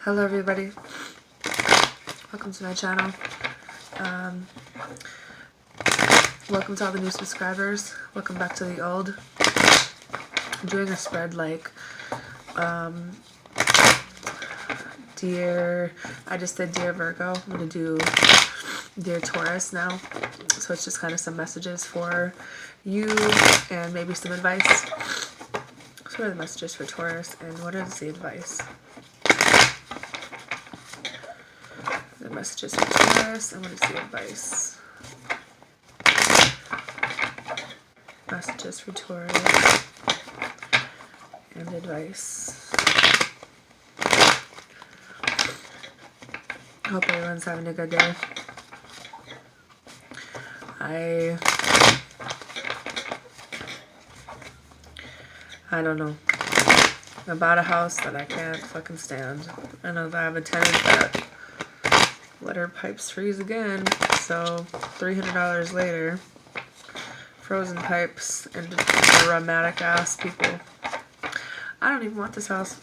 Hello everybody, welcome to my channel. Welcome to all the new subscribers, welcome back to the old. I'm doing a spread like I just did Dear Virgo. I'm going to do Dear Taurus now, so it's just kind of some messages for you and maybe some advice. So what are the messages for Taurus and what is the advice? The messages for Taurus and what is the advice? Messages for Taurus and advice. Hope everyone's having a good day. I don't know. I bought a house that I can't fucking stand. I know that I have a tenant that let her pipes freeze again. So $300 later, frozen pipes and dramatic ass people. I don't even want this house.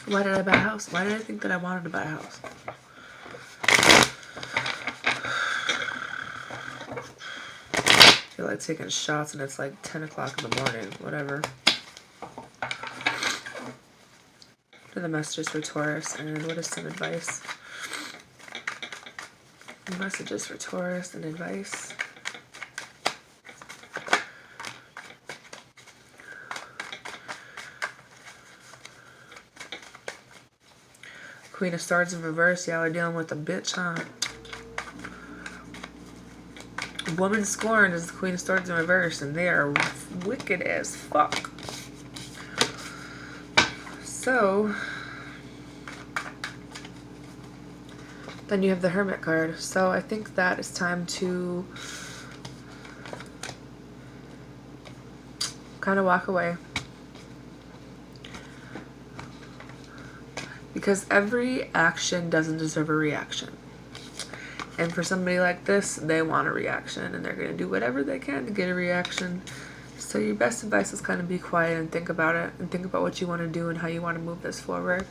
Why did I buy a house? Why did I think that I wanted to buy a house? I feel like taking shots and it's like 10 o'clock in the morning. Whatever. What are the messages for Taurus and what is some advice? Messages for Taurus and advice. Queen of Swords in reverse. Y'all are dealing with a bitch, huh? Woman scorned is the Queen of Swords in reverse, and they are wicked as fuck. So, then you have the Hermit card. So I think that it's time to kind of walk away. Because every action doesn't deserve a reaction. And for somebody like this, they want a reaction and they're going to do whatever they can to get a reaction. So your best advice is kind of be quiet and think about it and think about what you want to do and how you want to move this forward.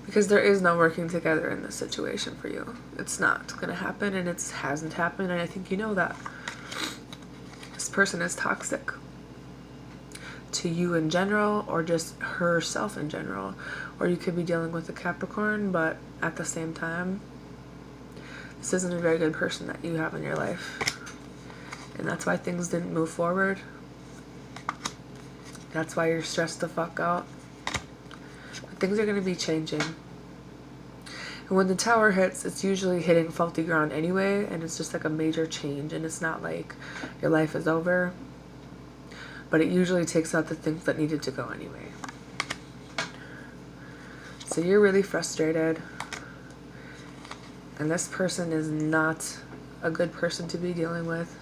Because there is no working together in this situation for you. It's not going to happen and it hasn't happened, and I think you know that. This person is toxic. To you in general, or just herself in general, or you could be dealing with a Capricorn, but at the same time, this isn't a very good person that you have in your life, and that's why things didn't move forward. That's why you're stressed the fuck out. But things are going to be changing, and when the Tower hits, it's usually hitting faulty ground anyway, and it's just like a major change, and it's not like your life is over. But it usually takes out the things that needed to go anyway. So you're really frustrated. And this person is not a good person to be dealing with.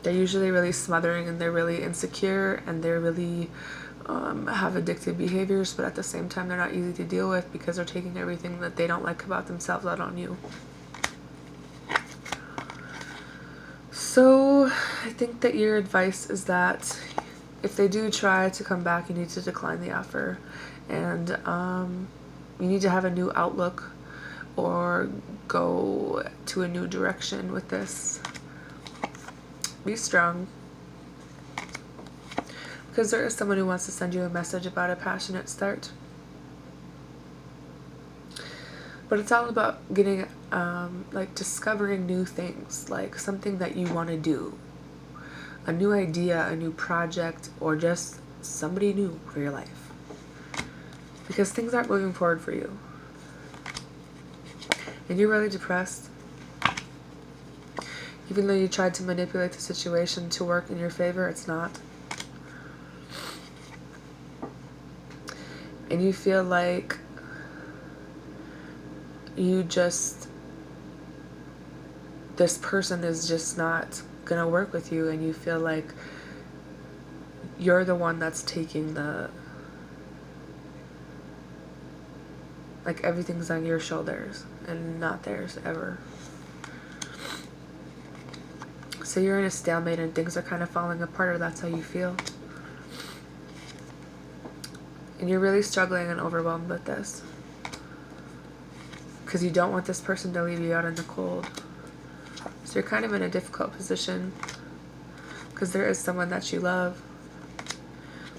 They're usually really smothering and they're really insecure and they're really have addictive behaviors. But at the same time, they're not easy to deal with because they're taking everything that they don't like about themselves out on you. So I think that your advice is that if they do try to come back, you need to decline the offer, and you need to have a new outlook or go to a new direction with this. Be strong, because there is someone who wants to send you a message about a passionate start. But it's all about getting, like discovering new things, like something that you want to do. A new idea, a new project, or just somebody new for your life. Because things aren't moving forward for you. And you're really depressed. Even though you tried to manipulate the situation to work in your favor, it's not. And you feel like this person is just not gonna work with you, and you feel like you're the one that's taking like everything's on your shoulders and not theirs ever. So you're in a stalemate and things are kind of falling apart, or that's how you feel. And you're really struggling and overwhelmed with this. Because you don't want this person to leave you out in the cold. So you're kind of in a difficult position. Because there is someone that you love.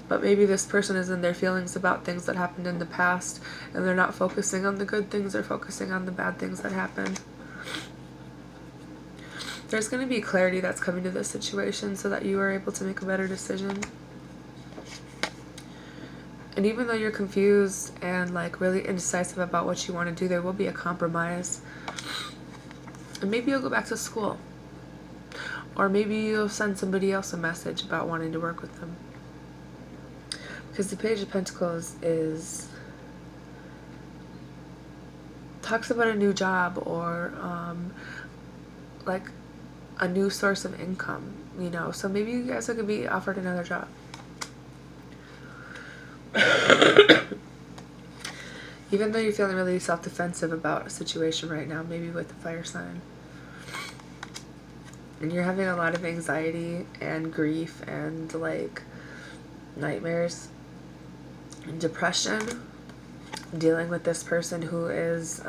But maybe this person is in their feelings about things that happened in the past. And they're not focusing on the good things. They're focusing on the bad things that happened. There's going to be clarity that's coming to this situation so that you are able to make a better decision. And even though you're confused and like really indecisive about what you want to do, there will be a compromise. And maybe you'll go back to school. Or maybe you'll send somebody else a message about wanting to work with them. Because the Page of Pentacles talks about a new job or like a new source of income, you know. So maybe you guys could be offered another job. Even though you're feeling really self-defensive about a situation right now, maybe with the fire sign. And you're having a lot of anxiety and grief and like nightmares and depression. Dealing with this person who is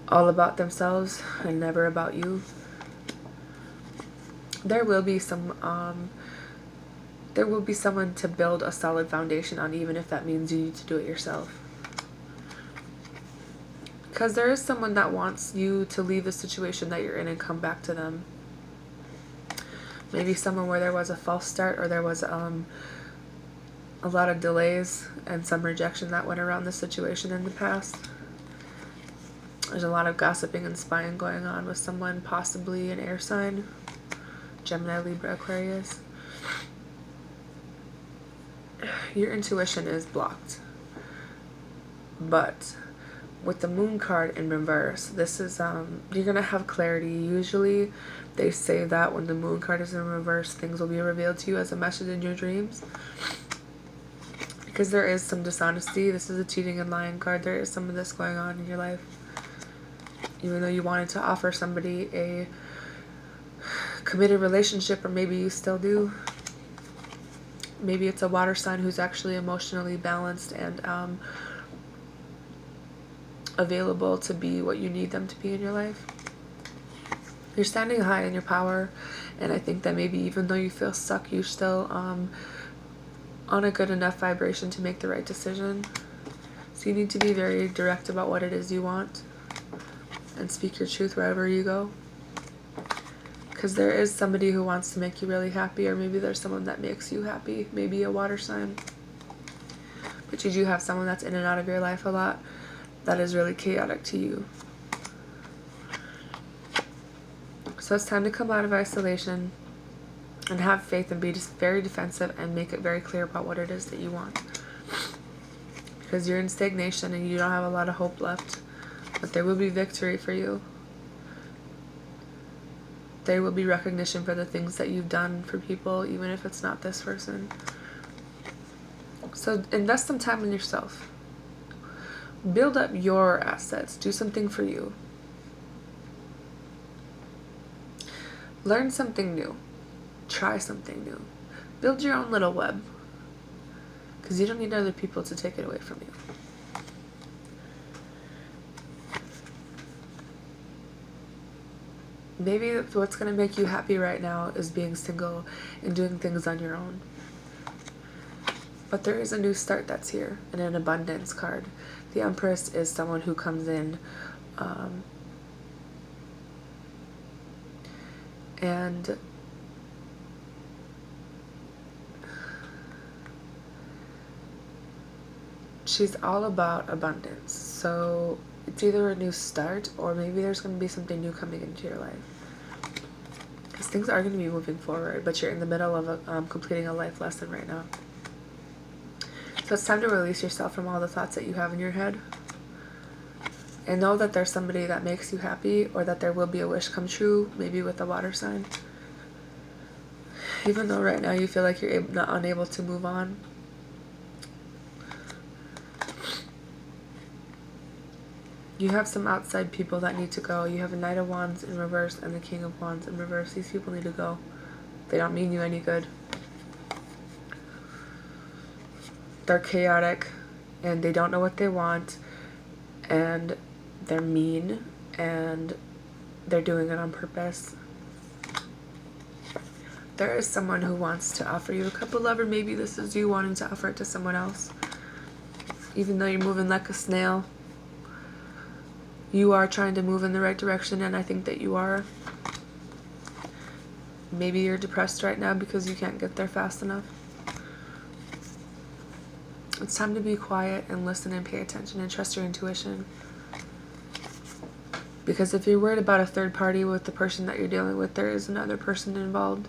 all about themselves and never about you. There will be someone to build a solid foundation on, even if that means you need to do it yourself. Because there is someone that wants you to leave the situation that you're in and come back to them. Maybe someone where there was a false start, or there was a lot of delays and some rejection that went around the situation in the past. There's a lot of gossiping and spying going on with someone, possibly an air sign. Gemini, Libra, Aquarius. Your intuition is blocked. But with the Moon card in reverse, this is you're gonna have clarity. Usually they say that when the Moon card is in reverse, things will be revealed to you as a message in your dreams. Because there is some dishonesty. This is a cheating and lying card. There is some of this going on in your life. Even though you wanted to offer somebody a committed relationship, or maybe you still do. Maybe it's a water sign who's actually emotionally balanced and available to be what you need them to be in your life. You're standing high in your power, and I think that maybe even though you feel stuck, you're still on a good enough vibration to make the right decision. So you need to be very direct about what it is you want and speak your truth wherever you go. Because there is somebody who wants to make you really happy, or maybe there's someone that makes you happy, maybe a water sign. But you do have someone that's in and out of your life a lot that is really chaotic to you. So it's time to come out of isolation and have faith and be just very defensive and make it very clear about what it is that you want. Because you're in stagnation and you don't have a lot of hope left. But there will be victory for you. There will be recognition for the things that you've done for people, even if it's not this person. So invest some time in yourself. Build up your assets. Do something for you. Learn something new. Try something new. Build your own little web. Because you don't need other people to take it away from you. Maybe what's going to make you happy right now is being single and doing things on your own. But there is a new start that's here, and an abundance card. The Empress is someone who comes in and she's all about abundance. So it's either a new start, or maybe there's going to be something new coming into your life. Because things are going to be moving forward, but you're in the middle of completing a life lesson right now. So it's time to release yourself from all the thoughts that you have in your head. And know that there's somebody that makes you happy, or that there will be a wish come true, maybe with a water sign. Even though right now you feel like you're unable to move on. You have some outside people that need to go. You have a Knight of Wands in reverse and the King of Wands in reverse. These people need to go. They don't mean you any good. they're chaotic and they don't know what they want and they're mean and they're doing it on purpose. There is someone who wants to offer you a cup of love, or maybe this is you wanting to offer it to someone else. Even though you're moving like a snail, you are trying to move in the right direction, and I think that you are. Maybe you're depressed right now because you can't get there fast enough. It's time to be quiet and listen and pay attention and trust your intuition. Because if you're worried about a third party with the person that you're dealing with, there is another person involved.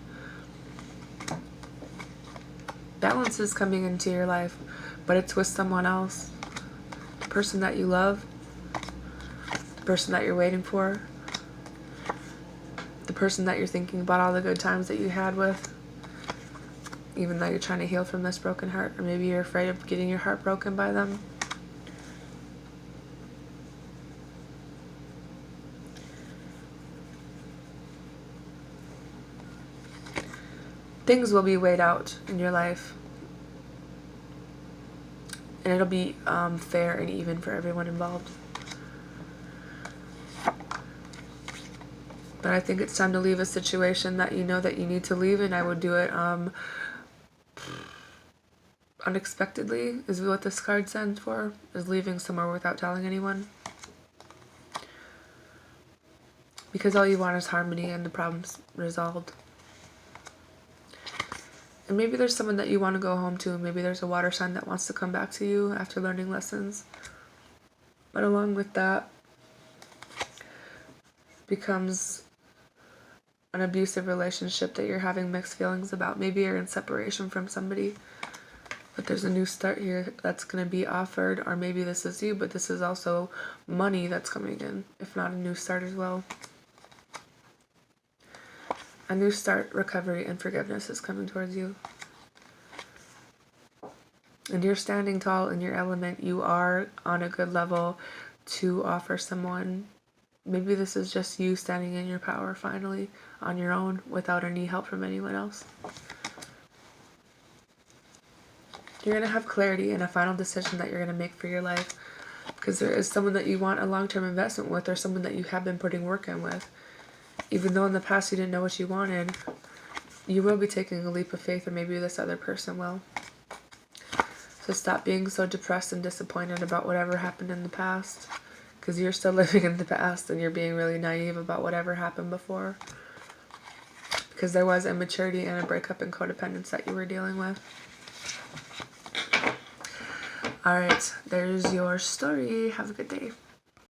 Balance is coming into your life, but it's with someone else. The person that you love, the person that you're waiting for, the person that you're thinking about all the good times that you had with, even though you're trying to heal from this broken heart, or maybe you're afraid of getting your heart broken by them. Things will be weighed out in your life, and it'll be fair and even for everyone involved. But I think it's time to leave a situation that you know that you need to leave, and I would do it unexpectedly, is what this card stands for, is leaving somewhere without telling anyone. Because all you want is harmony and the problem's resolved. And maybe there's someone that you want to go home to, and maybe there's a water sign that wants to come back to you after learning lessons. But along with that becomes an abusive relationship that you're having mixed feelings about. Maybe you're in separation from somebody, but there's a new start here that's going to be offered, or maybe this is you, but this is also money that's coming in, if not a new start as well. A new start, recovery, and forgiveness is coming towards you. And you're standing tall in your element. You are on a good level to offer someone. Maybe this is just you standing in your power finally on your own without any help from anyone else. You're going to have clarity and a final decision that you're going to make for your life, because there is someone that you want a long-term investment with, or someone that you have been putting work in with. Even though in the past you didn't know what you wanted, you will be taking a leap of faith, or maybe this other person will. So stop being so depressed and disappointed about whatever happened in the past, because you're still living in the past and you're being really naive about whatever happened before. Because there was immaturity and a breakup and codependence that you were dealing with. Alright, there's your story. Have a good day.